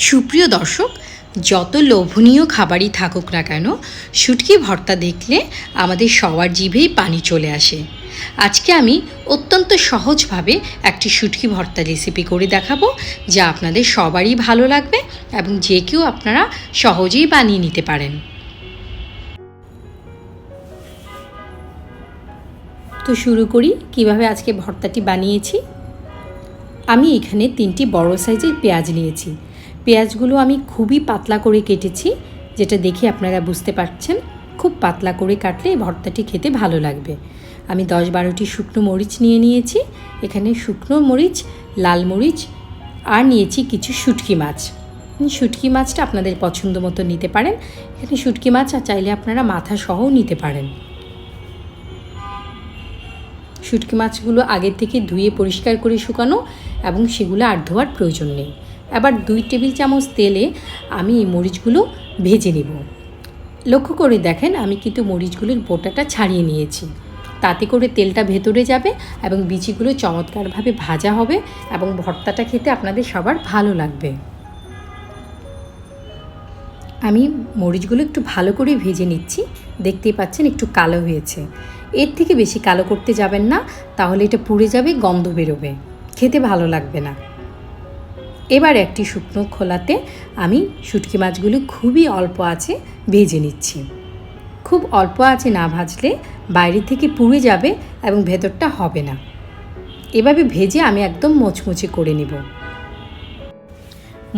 সুপ্রিয় দর্শক, যত লোভনীয় খাবারই থাকুক না কেন, শুটকি ভর্তা দেখলে আমাদের সবার জিভেই পানি চলে আসে। আজকে আমি অত্যন্ত সহজভাবে একটি শুটকি ভর্তা রেসিপি করে দেখাবো, যা আপনাদের সবারই ভালো লাগবে এবং যে কেউ আপনারা সহজেই বানিয়ে নিতে পারেন। তো শুরু করি কিভাবে আজকে ভর্তাটি বানিয়েছি। আমি এখানে 3টি বড় সাইজের পেঁয়াজ নিয়েছি। পেঁয়াজগুলো আমি খুবই পাতলা করে কেটেছি, যেটা দেখে আপনারা বুঝতে পারছেন। খুব পাতলা করে কাটলে এই ভর্তাটি খেতে ভালো লাগবে। আমি 10-12টি শুকনো মরিচ নিয়েছি। এখানে শুকনো মরিচ, লাল মরিচ আর নিয়েছি কিছু শুটকি মাছ। শুটকি মাছটা আপনাদের পছন্দ মতো নিতে পারেন। এখানে শুটকি মাছ আর চাইলে আপনারা মাথা সহও নিতে পারেন। শুটকি মাছগুলো আগের থেকে ধুয়ে পরিষ্কার করে শুকানো এবং সেগুলো আর ধোয়ার প্রয়োজন নেই। এবার 2 টেবিল চামচ তেলে আমি এই মরিচগুলো ভেজে নেব। লক্ষ্য করে দেখেন, আমি কিন্তু মরিচগুলোর বোটাটা ছাড়িয়ে নিয়েছি। তাতে করে তেলটা ভেতরে যাবে এবং বিচিগুলো চমৎকারভাবে ভাজা হবে এবং ভর্তাটা খেতে আপনাদের সবার ভালো লাগবে। আমি মরিচগুলো একটু ভালো করে ভেজে নিচ্ছি। দেখতেই পাচ্ছেন একটু কালো হয়েছে। এর থেকে বেশি কালো করতে যাবেন না, তাহলে এটা পুড়ে যাবে, গন্ধ বেরোবে, খেতে ভালো লাগবে না। এবার একটি শুকনো খোলাতে আমি শুটকি মাছগুলো খুবই অল্প আঁচে ভেজে নিচ্ছি। খুব অল্প আঁচে না ভাজলে বাইরে থেকে পুড়ে যাবে এবং ভেতরটা হবে না। এভাবে ভেজে আমি একদম মুচমুচে করে নেব।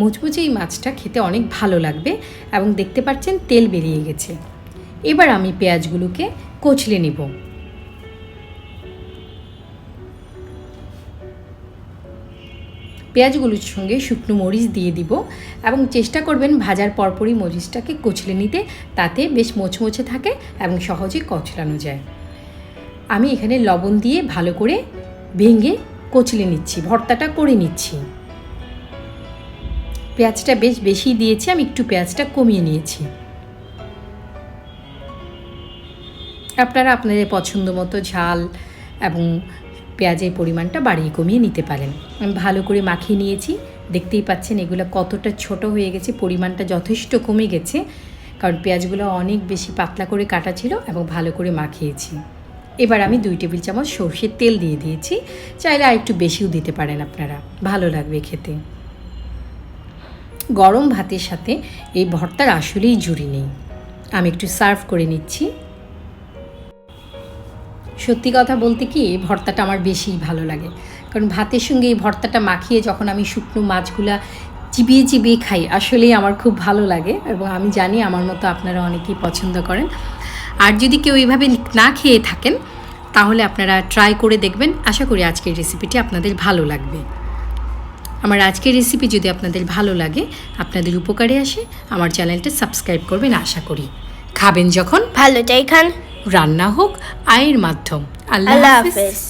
মুচমুচে এই মাছটা খেতে অনেক ভালো লাগবে এবং দেখতে পাচ্ছেন তেল বেরিয়ে গেছে। এবার আমি পেঁয়াজগুলোকে কচলে নেব। পেঁয়াজগুলোর সঙ্গে শুকনো মরিচ দিয়ে দিব এবং চেষ্টা করবেন ভাজার পরপরই মরিচটাকে কচলে নিতে, তাতে বেশ মোচমোচে থাকে এবং সহজে কচলানো যায়। আমি এখানে লবণ দিয়ে ভালো করে ভেঙে কচলে নিচ্ছি, ভর্তাটা করে নিচ্ছি। পেঁয়াজটা বেশ বেশি দিয়েছি, আমি একটু পেঁয়াজটা কমিয়ে নিয়েছি। আপনারা আপনাদের পছন্দ মতো ঝাল এবং পেঁয়াজের পরিমাণটা বাড়িয়ে কমিয়ে নিতে পারেন। আমি ভালো করে মাখিয়ে নিয়েছি। দেখতেই পাচ্ছেন এগুলো কতটা ছোট হয়ে গেছে, পরিমাণটা যথেষ্ট কমে গেছে, কারণ পেঁয়াজগুলো অনেক বেশি পাতলা করে কাটা ছিল এবং ভালো করে মাখিয়েছি। এবার আমি 2 টেবিল চামচ সরষের তেল দিয়ে দিয়েছি। চাইলে আর একটু বেশিও দিতে পারেন আপনারা, ভালো লাগবে খেতে। গরম ভাতের সাথে এই ভর্তার আসলেই জুড়ি নেই। আমি একটু সার্ভ করে নিচ্ছি। সত্যি কথা বলতে কি, এই ভর্তাটা আমার বেশি ভালো লাগে, কারণ ভাতের সঙ্গে এই ভর্তাটা মাখিয়ে যখন আমি শুকনো মাছগুলা চিবিয়ে চিবিয়ে খাই, আসলেই আমার খুব ভালো লাগে এবং আমি জানি আমার মতো আপনারা অনেকেই পছন্দ করেন। আর যদি কেউ এইভাবে না খেয়ে থাকেন, তাহলে আপনারা ট্রাই করে দেখবেন। আশা করি আজকের রেসিপিটি আপনাদের ভালো লাগবে। আমার আজকের রেসিপি যদি আপনাদের ভালো লাগে, আপনাদের উপকারে আসে, আমার চ্যানেলটা সাবস্ক্রাইব করবেন আশা করি। খাবেন যখন ভালোটাই খান, রান্না হোক আয়ের মাধ্যম। আল্লাহ হাফেজ।